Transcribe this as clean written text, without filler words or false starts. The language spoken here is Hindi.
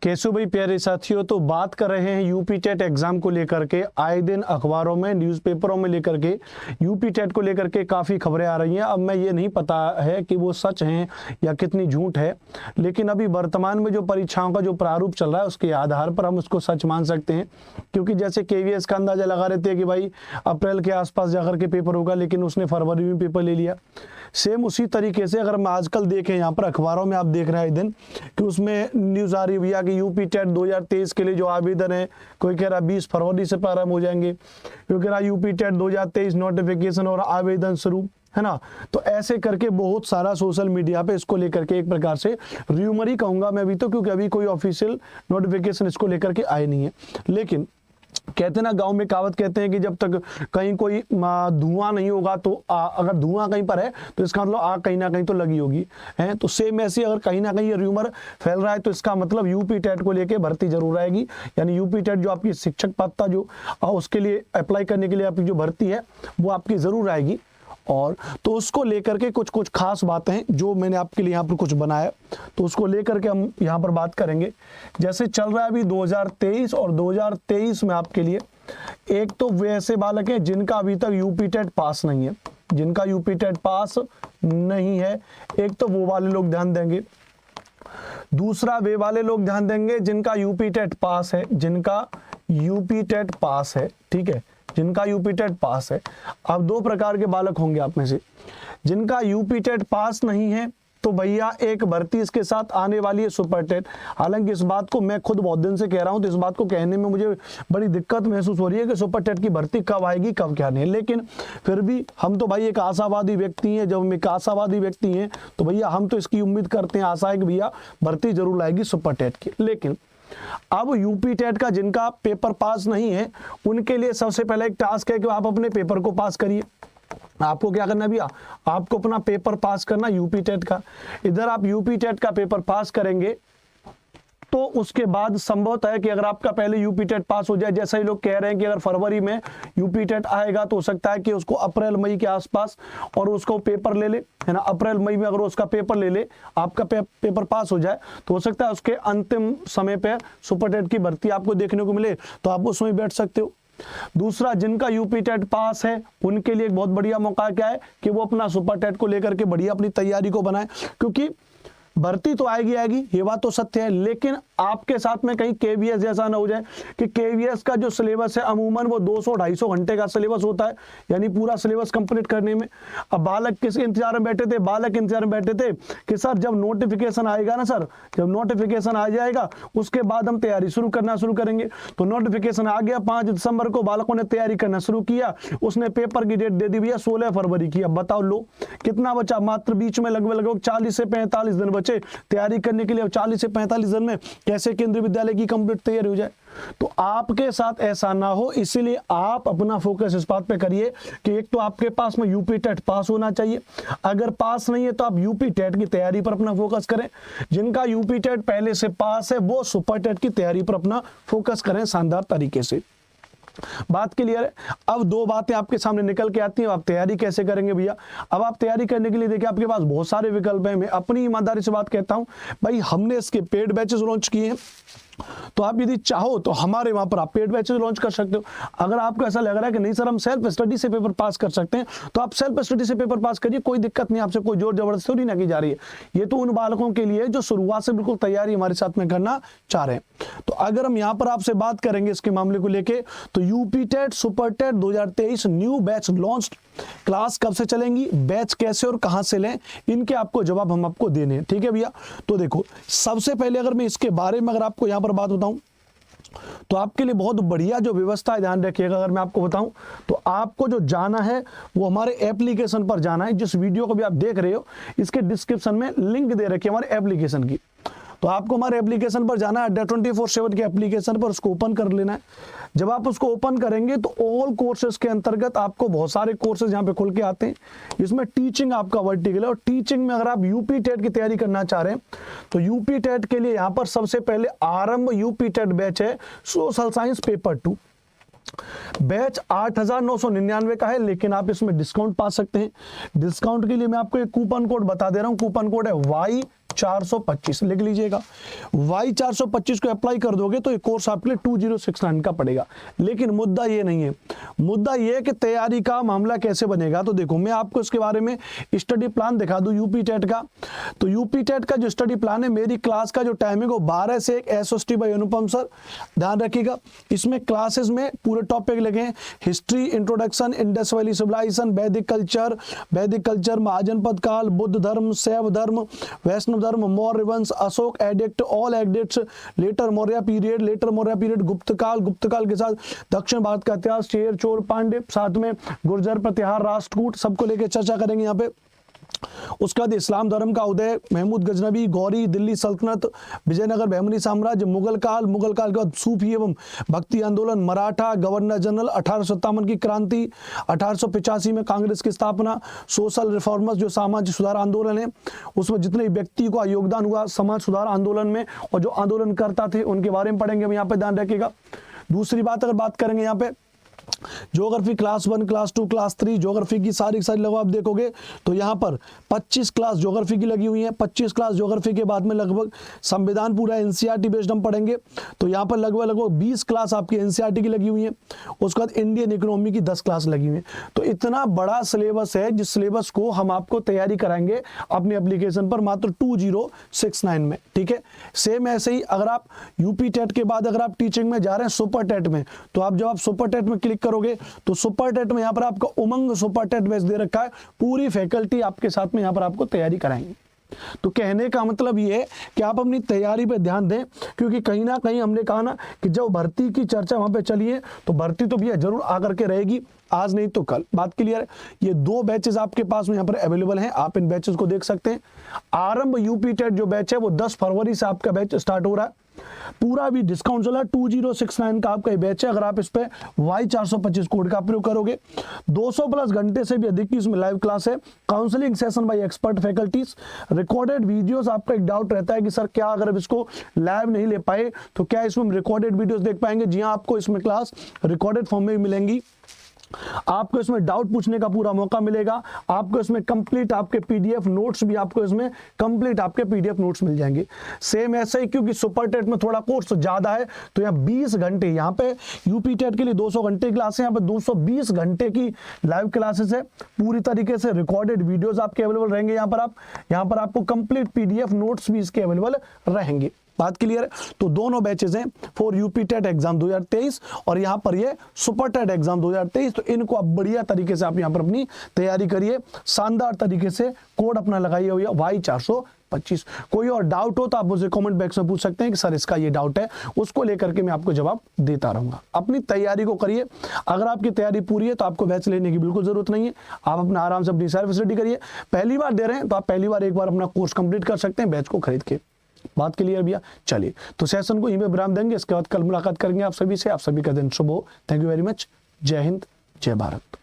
कैसे भाई प्यारे साथियों, तो बात कर रहे हैं यूपी टेट एग्जाम को लेकर के। आए दिन अखबारों में, न्यूज़पेपरों में लेकर के यूपी टेट को लेकर के काफ़ी खबरें आ रही हैं। अब मैं ये नहीं पता है कि वो सच हैं या कितनी झूठ है, लेकिन अभी वर्तमान में जो परीक्षाओं का जो प्रारूप चल रहा है उसके आधार पर हम उसको सच मान सकते हैं। क्योंकि जैसे केवीएस का अंदाजा लगा रहे थे कि भाई अप्रैल के आसपास जाकर के पेपर होगा, लेकिन उसने फरवरी में पेपर ले लिया। सेम उसी तरीके से अगर हम आजकल देखें, यहाँ पर अखबारों में आप देख रहे हैं दिन कि उसमें न्यूज़ आ रही है भैया कि यूपी टेट 2023 के लिए जो आवेदन है, कोई कह रहा 20 फरवरी से प्रारंभ हो जाएंगे, कोई कह रहा यूपी टेट 2023 नोटिफिकेशन और आवेदन शुरू, है ना। तो ऐसे करके बहुत सारा सोशल मीडिया पे इसको लेकर के एक प्रकार से र्यूमर ही कहूँगा मैं अभी तो, क्योंकि अभी कोई ऑफिशियल नोटिफिकेशन इसको लेकर के आए नहीं है। लेकिन कहते ना, गांव में कहावत कहते हैं कि जब तक कहीं कोई धुआं नहीं होगा तो अगर धुआं कहीं पर है तो इसका मतलब आग कहीं ना कहीं तो लगी होगी, है। तो सेम ऐसे अगर कहीं ना कहीं ये र्यूमर फैल रहा है तो इसका मतलब यूपी टेट को लेके भर्ती जरूर आएगी। यानी यूपी टेट जो आपकी शिक्षक पात्रता जो उसके लिए अप्लाई करने के लिए आपकी जो भर्ती है वो आपकी जरूर आएगी। और तो उसको लेकर के कुछ कुछ खास बातें हैं जो मैंने आपके लिए यहाँ पर कुछ बनाया, तो उसको लेकर के हम यहाँ पर बात करेंगे। जैसे चल रहा है अभी 2023 और 2023 में आपके लिए एक तो वे ऐसे बालक हैं जिनका अभी तक यूपी टेट पास नहीं है, जिनका यूपी टेट पास नहीं है। एक तो वो वाले लोग ध्यान देंगे। दूसरा वे वाले लोग ध्यान देंगे जिनका यूपी टेट पास है, जिनका यूपी टेट पास है, ठीक है, जिनका यूपी टेट पास है। अब दो प्रकार के बालक होंगे आप में से। जिनका यूपी टेट पास नहीं है तो भैया एक भर्ती इसके साथ आने वाली है, सुपर टेट। हालांकि इस बात को मैं खुद बहुत दिन से कह रहा हूं, तो इस बात को कहने में मुझे बड़ी दिक्कत महसूस हो रही है कि सुपर टेट की भर्ती कब आएगी कब क्या नहीं। लेकिन फिर भी हम तो भाई एक आशावादी व्यक्ति हैं। जब हम एक आशावादी व्यक्ति हैं तो भैया हम तो इसकी उम्मीद करते हैं, आशा है कि भैया भर्ती जरूर आएगी सुपर टेट की। लेकिन अब यूपी टेट का जिनका पेपर पास नहीं है उनके लिए सबसे पहले एक टास्क है कि आप अपने पेपर को पास करिए। आपको क्या करना भैया, आपको अपना पेपर पास करना यूपी टेट का। इधर आप यूपी टेट का पेपर पास करेंगे तो उसके बाद संभवतः है कि अगर आपका पहले यूपी टेट पास हो जाए, जैसा ही लोग कह रहे हैं कि अगर फरवरी में यूपी टेट आएगा तो हो सकता है कि उसको अप्रैल मई के आसपास और उसको पेपर ले ले, है ना। अप्रैल मई में अगर उसका पेपर ले ले, आपका पेपर पास हो जाए तो हो सकता है उसके अंतिम समय पे सुपर टेट की भर्ती आपको देखने को मिले, तो आप उसमें बैठ सकते हो। दूसरा, जिनका यूपी टेट पास है उनके लिए एक बहुत बढ़िया मौका क्या है कि वो अपना सुपर टेट को लेकर के बढ़िया अपनी तैयारी को बनाए। क्योंकि भर्ती तो आएगी आएगी, ये बात तो सत्य है, लेकिन आपके साथ में कहीं केवीएस जैसा ना हो जाए कि केवीएस का जो सिलेबस है अमूमन वो 200-250 घंटे का सिलेबस होता है, यानी पूरा सिलेबस कंप्लीट करने में। अब बालक किस इंतजार में बैठे थे, बालक इंतजार में बैठे थे कि सर जब नोटिफिकेशन आएगा ना, सर जब नोटिफिकेशन आ जाएगा उसके बाद हम तैयारी शुरू करेंगे। तो नोटिफिकेशन आ गया 5 दिसंबर को, बालकों ने तैयारी करना शुरू किया, उसने पेपर की डेट दे दी भैया 16 फरवरी की। अब बताओ लो कितना बचा, मात्र बीच में लगभग 40 से 45 दिन बचे तैयारी करने के लिए। 40 से 45 दिन में कैसे केंद्रीय विद्यालय की कंप्लीट तैयारी हो जाए। तो आपके साथ ऐसा ना हो, इसीलिए आप अपना फोकस इस बात पे करिए कि एक तो आपके पास में यूपी टेट पास होना चाहिए। अगर पास नहीं है तो आप यूपी टेट की तैयारी पर अपना फोकस करें। जिनका यूपी टेट पहले से पास है वो सुपर टेट की तैयारी पर अपना फोकस करें शानदार तरीके से। बात क्लियर है। अब दो बातें आपके सामने निकल के आती हैं, आप तैयारी कैसे करेंगे भैया। अब आप तैयारी करने के लिए देखिए आपके पास बहुत सारे विकल्प हैं। मैं अपनी ईमानदारी से बात कहता हूं भाई, हमने इसके पेड बैचेस लॉन्च किए हैं, तो आप यदि चाहो तो हमारे वहां पर आप पेड बैचेस लॉन्च कर सकते हो। अगर आपको ऐसा लग रहा है कि नहीं सर हम सेल्फ स्टडी से पेपर पास कर सकते हैं, तो आप सेल्फ स्टडी से पेपर पास करिए, कोई दिक्कत नहीं, आपसे कोई जोर जबरदस्ती नहीं ना की जा रही है। ये तो उन बालकों के लिए जो शुरुआत से बिल्कुल तैयारी हमारे साथ में करना चाह रहे हैं। तो अगर हम यहाँ पर आपसे बात करेंगे इसके मामले को लेके, तो UP TET super TET 2023 new batch launch, class कब से चलेंगी, बैच कैसे और कहां से लें, इनके आपको जवाब हम आपको देने हैं, ठीक है भैया। तो देखो सबसे पहले अगर मैं इसके बारे में अगर आपको यहाँ पर बात बताऊं तो आपके लिए बहुत बढ़िया जो व्यवस्था है, ध्यान रखिएगा। अगर मैं आपको बताऊं तो आपको जो जाना है वो हमारे एप्लीकेशन पर जाना है। जिस वीडियो को भी आप देख रहे हो इसके डिस्क्रिप्शन में लिंक दे रखी है हमारे एप्लीकेशन की, तो आपको हमारे एप्लीकेशन पर जाना है, अड्डा 24/7 के एप्लीकेशन पर उसको ओपन कर लेना है। जब आप उसको ओपन करेंगे तो ऑल कोर्सेज के अंतर्गत आपको बहुत सारे कोर्सेज यहाँ पे खुल के आते हैं। इसमें टीचिंग आपका वर्टिकल है, और टीचिंग में अगर आप यूपी टेट की तैयारी करना चाह रहे हैं तो यूपी टेट के लिए यहाँ पर सबसे पहले आरंभ यूपी टेट बैच है, सोशल साइंस पेपर 2। बैच 8,999 का है, लेकिन आप इसमें डिस्काउंट पा सकते हैं। डिस्काउंट के लिए मैं आपको एक कूपन कोड बता दे रहा हूं। कूपन कोड है Y425, लिख लीजिएगा। Y425 को अप्लाई कर दोगे तो ये कोर्स आपके लिए 2069 का पड़ेगा। लेकिन मुद्दा ये नहीं है, मुद्दा ये है कि तैयारी का मामला कैसे बनेगा। तो देखो, मैं आपको इसके बारे में स्टडी प्लान दिखा दूं यूपी टेट का। तो यूपी टेट का जो स्टडी प्लान है, मेरी क्लास का जो टाइमिंग है वो 12 से 1 SOST बाय अनुपम सर, ध्यान रखिएगा। इसमें क्लासेस में पूरे टॉपिक लगे हैं, history, introduction, Indus valley civilization, Vedic culture, Mahajanapada काल, बुद्ध धर्म, शैव धर्म, वैष्णव धर्म, मौर्य वंश, Ashoka edict, all edicts, later Maurya period, Gupta काल के साथ दक्षिण भारत का इतिहास, चेर चोल पांड्य, साथ में गुर्जर प्रतिहार, राष्ट्रकूट, सबको लेकर चर्चा करेंगे यहाँ पे। उसके बाद इस्लाम धर्म का उदय, महमूद गजनबी, गौरी, दिल्ली सल्तनत, विजयनगर बहमनी साम्राज्य, मुगल काल के बाद सूफी एवं भक्ति आंदोलन, मराठा, गवर्नर जनरल, 1857 की क्रांति, 1885 में कांग्रेस की स्थापना, सोशल रिफॉर्मर्स जो सामाजिक सुधार आंदोलन है, उसमें जितने व्यक्ति को योगदान हुआ समाज सुधार आंदोलन में और जो आंदोलन करता थे उनके बारे में पढ़ेंगे हम यहाँ पे, ध्यान रखिएगा। दूसरी बात अगर बात करेंगे यहाँ पे geography class 1, class 2, class 3 geography की सारी लगभग आप देखोगे तो यहाँ पर 25 क्लास ज्योग्राफी की लगी हुई है। 25 क्लास ज्योग्राफी के बाद में लगभग संविधान पूरा एनसीईआरटी बेस्ड हम पढ़ेंगे, तो यहाँ पर लगभग 20 क्लास आपकी एनसीईआरटी की लगी हुई है। उसके बाद इंडियन इकोनॉमी की 10 क्लास लगी हुई है। तो इतना बड़ा सिलेबस है, जिस सिलेबस को हम आपको तैयारी कराएंगे अपने एप्लीकेशन पर मात्र 2069 में, ठीक है। सेम ऐसे ही अगर आप यूपी टेट के बाद अगर आप टीचिंग में जा रहे हैं सुपर टेट में, तो आप जब आप सुपर टेट में क्लिक करोगे तो सुपर टेट में यहाँ पर आपका उमंग सुपर टेट बैच दे रखा है, पूरी फैकल्टी आपके साथ में यहाँ पर आपको तैयारी कराएंगे। तो कहने का मतलब ये है कि आप अपनी तैयारी पे ध्यान दें, क्योंकि कहीं ना कहीं हमने कहा ना कि जब भर्ती की चर्चा वहां पे चली है तो भर्ती तो भैया जरूर आकर के रहेगी, आज नहीं तो कल, बात क्लियर है। ये 2 बैचेस आपके पास में यहाँ पर अवेलेबल हैं, आप इन बैचेस को देख सकते हैं। आरंभ यूपी टेट जो बैच है वो 10 फरवरी से आपका बैच स्टार्ट हो रहा है, पूरा भी डिस्काउंट चला 2069 का आपका बैच है। अगर आप इस पे Y425 कोड का प्रयोग करोगे, 200 प्लस घंटे से भी अधिक की इसमें लाइव क्लास है, counselling session bye expert faculties, recorded videos. आपका एक डाउट रहता है कि सर क्या अगर इसको लाइव नहीं ले पाए तो क्या इसमें हम रिकॉर्डेड वीडियोस देख पाएंगे? जी हाँ, आपको इसमें क्लास रिकॉर्डेड फॉर्म में भी मिलेंगी। आपको इसमें डाउट पूछने का पूरा मौका मिलेगा, आपको इसमें कंप्लीट आपके पीडीएफ नोट्स भी आपको इसमें कंप्लीट आपके पीडीएफ नोट्स मिल जाएंगे। सेम ऐसे ही, क्योंकि सुपर टेट में थोड़ा कोर्स ज्यादा है तो यहाँ 20 घंटे, यहाँ पे यूपी टेट के लिए 200 घंटे की क्लास है, यहाँ पे 220 घंटे की लाइव क्लासेस है, पूरी तरीके से रिकॉर्डेड वीडियोस आपके अवेलेबल रहेंगे। यहाँ पर आपको कंप्लीट पीडीएफ नोट्स भी इसके अवेलेबल रहेंगे, बात क्लियर है। तो दोनों बैचेस हैं फॉर यूपी टेट एग्जाम 2023 और यहाँ पर ये सुपर टेट एग्जाम 2023। तो इनको आप बढ़िया तरीके से आप यहाँ पर अपनी तैयारी करिए, शानदार तरीके से कोड अपना लगाइए हुआ Y425। कोई और डाउट हो तो आप मुझे कमेंट बॉक्स में पूछ सकते हैं कि सर इसका ये डाउट है, उसको लेकर के मैं आपको जवाब देता रहूंगा। अपनी तैयारी को करिए, अगर आपकी तैयारी पूरी है तो आपको बैच लेने की बिल्कुल जरूरत नहीं है, आप अपना आराम से अपनी सारी फैसिलिटी करिए। पहली बार दे रहे हैं तो आप पहली बार एक बार अपना कोर्स कंप्लीट कर सकते हैं बैच को खरीद के, बात क्लियर भैया। चलिए तो सेशन को यहीं पे विराम देंगे, इसके बाद कल मुलाकात करेंगे आप सभी से। आप सभी का दिन शुभ हो। Thank you very much. जय हिंद, जय भारत।